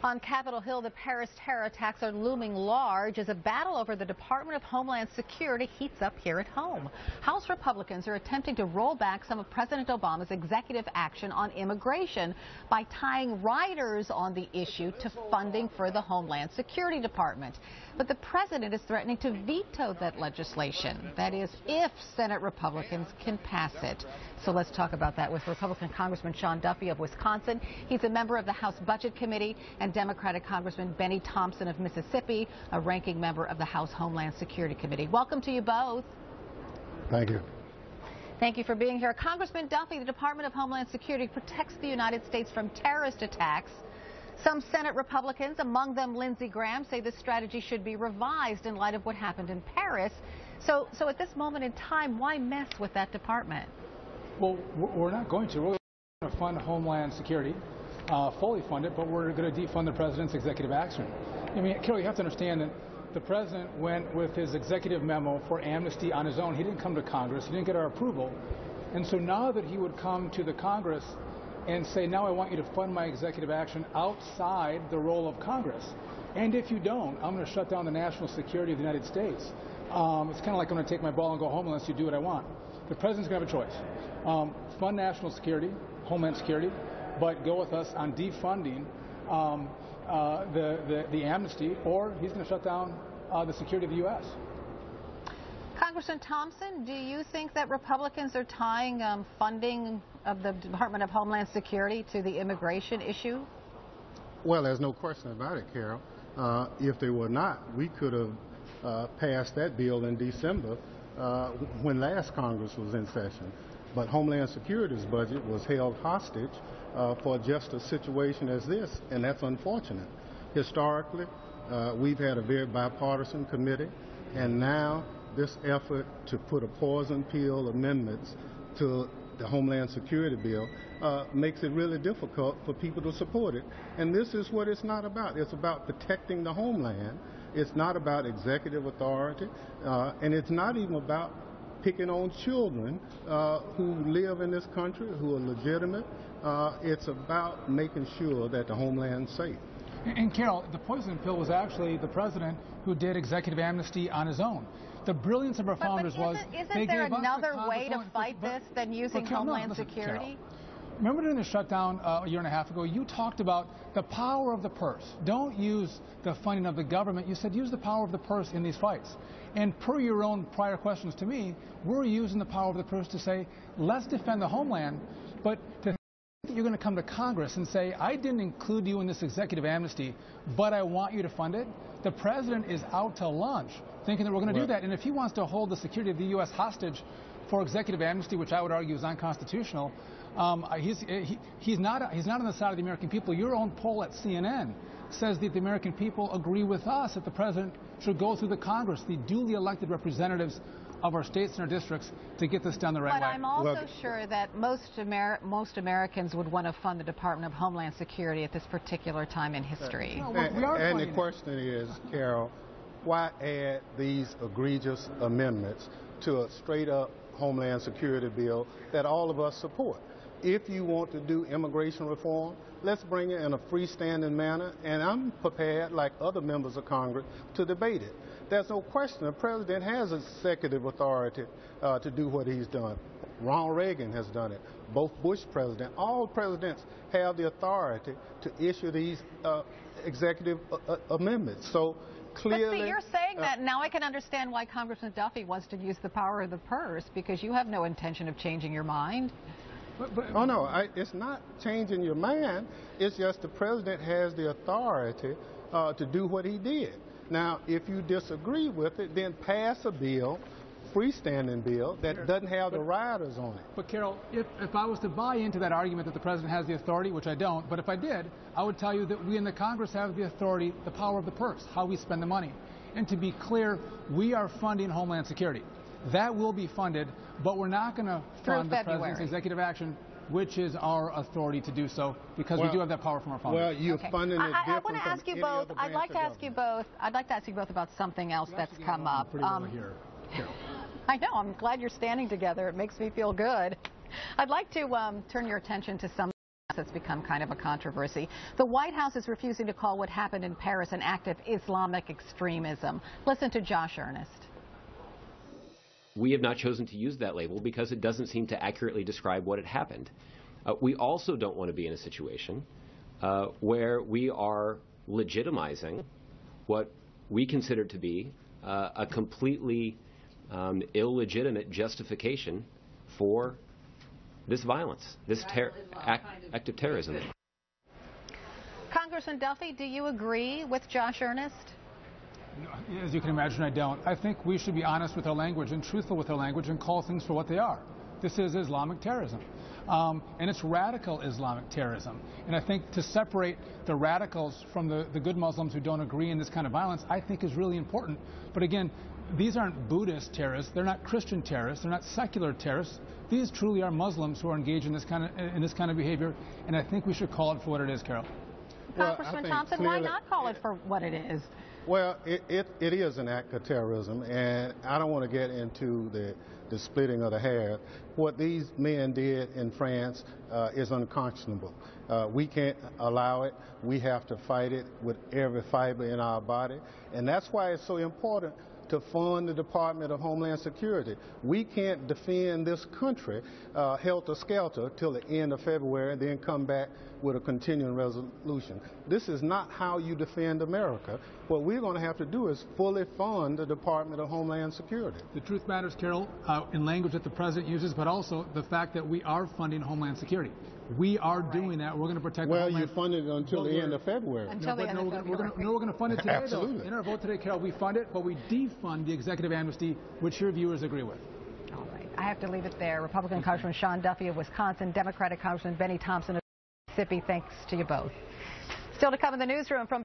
On Capitol Hill, the Paris terror attacks are looming large as a battle over the Department of Homeland Security heats up here at home. House Republicans are attempting to roll back some of President Obama's executive action on immigration by tying riders on the issue to funding for the Homeland Security Department. But the president is threatening to veto that legislation. That is, if Senate Republicans can pass it. So let's talk about that with Republican Congressman Sean Duffy of Wisconsin. He's a member of the House Budget Committee, and Democratic Congressman Bennie Thompson of Mississippi, a ranking member of the House Homeland Security Committee. Welcome to you both. Thank you. Thank you for being here. Congressman Duffy, the Department of Homeland Security protects the United States from terrorist attacks. Some Senate Republicans, among them Lindsey Graham, say this strategy should be revised in light of what happened in Paris. So at this moment in time, why mess with that department? Well, we're not going to. We're going to fund Homeland Security, fully fund it, but we're going to defund the president's executive action. I mean, Carol, you have to understand that the president went with his executive memo for amnesty on his own. He didn't come to Congress. He didn't get our approval. And so now that he would come to the Congress and say, now I want you to fund my executive action outside the role of Congress. And if you don't, I'm going to shut down the national security of the United States. It's kind of like I'm going to take my ball and go home unless you do what I want. The president's going to have a choice. Fund national security, Homeland Security, but go with us on defunding the amnesty, or he's going to shut down the security of the U.S. Congressman Thompson, do you think that Republicans are tying funding of the Department of Homeland Security to the immigration issue? Well, there's no question about it, Carol. If they were not, we could have passed that bill in December when last Congress was in session. But Homeland Security's budget was held hostage for just a situation as this, and that's unfortunate. Historically, we've had a very bipartisan committee, and now this effort to put a poison pill amendments to the Homeland Security bill makes it really difficult for people to support it. And this is what it's not about. It's about protecting the homeland. It's not about executive authority, and it's not even about picking on children who live in this country, who are legitimate. It's about making sure that the homeland's safe. And Carol, the poison pill was actually the president who did executive amnesty on his own. The brilliance of our founders was isn't there another way to fight this than using Homeland Security? Carol, remember during the shutdown a year and a half ago, you talked about the power of the purse. Don't use the funding of the government. You said use the power of the purse in these fights. And per your own prior questions to me, we're using the power of the purse to say, let's defend the homeland, but to you're going to come to Congress and say, I didn't include you in this executive amnesty, but I want you to fund it. The president is out to lunch thinking that we're going to do that. And if he wants to hold the security of the U.S. hostage for executive amnesty, which I would argue is unconstitutional, he's not on the side of the American people. Your own poll at CNN says that the American people agree with us that the president should go through the Congress, the duly elected representatives of our states and our districts, to get this done the right way. But I'm also sure that most Americans would want to fund the Department of Homeland Security at this particular time in history. And the question is, Carol, why add these egregious amendments to a straight-up Homeland Security bill that all of us support? If you want to do immigration reform, let's bring it in a freestanding manner, and I'm prepared, like other members of Congress, to debate it. There's no question the president has executive authority to do what he's done. Ronald Reagan has done it. Both Bush presidents, all presidents have the authority to issue these executive amendments. So clearly, but see, you're saying that now I can understand why Congressman Duffy wants to use the power of the purse, because you have no intention of changing your mind. Oh, no, it's not changing your mind. It's just the president has the authority to do what he did. Now, if you disagree with it, then pass a bill, freestanding bill, that doesn't have the riders on it. But, Carol, if I was to buy into that argument that the president has the authority, which I don't, but if I did, I would tell you that we in the Congress have the authority, the power of the purse, how we spend the money. And to be clear, we are funding Homeland Security. That will be funded, but we're not going to fund the president's executive action, which is our authority to do so, because we do have that power from our founders. Well, you're funding it different I want to ask you both. I'd like to ask you both. I'd like to ask you both about something else that's come up. I know. I'm glad you're standing together. It makes me feel good. I'd like to turn your attention to some that's become kind of a controversy. The White House is refusing to call what happened in Paris an act of Islamic extremism. Listen to Josh Earnest. We have not chosen to use that label because it doesn't seem to accurately describe what had happened. We also don't want to be in a situation where we are legitimizing what we consider to be a completely illegitimate justification for this violence, this act of terrorism. Congressman Duffy, do you agree with Josh Earnest? As you can imagine, I don't. I think we should be honest with our language and truthful with our language and call things for what they are. This is Islamic terrorism. And it's radical Islamic terrorism. And I think to separate the radicals from the good Muslims who don't agree in this kind of violence, I think is really important. But again, these aren't Buddhist terrorists. They're not Christian terrorists. They're not secular terrorists. These truly are Muslims who are engaged in this kind of behavior. And I think we should call it for what it is, Carol. Congressman Thompson, why not call it for what it is? Well, it is an act of terrorism, and I don't want to get into the splitting of the hair. What these men did in France is unconscionable. We can't allow it. We have to fight it with every fiber in our body, and that's why it's so important to fund the Department of Homeland Security. We can't defend this country helter-skelter till the end of February and then come back with a continuing resolution. This is not how you defend America. What we're going to have to do is fully fund the Department of Homeland Security. The truth matters, Carol, in language that the President uses, but also the fact that we are funding Homeland Security. We are doing that. We're going to protect. Well, you funded it until the end of February. Until the end of February. We're going to fund it today. Absolutely. Though. In our vote today, Carol, we fund it, but we defund the executive amnesty, which your viewers agree with. All right. I have to leave it there. Republican Congressman Sean Duffy of Wisconsin, Democratic Congressman Bennie Thompson of Mississippi. Thanks to you both. Still to come in the newsroom from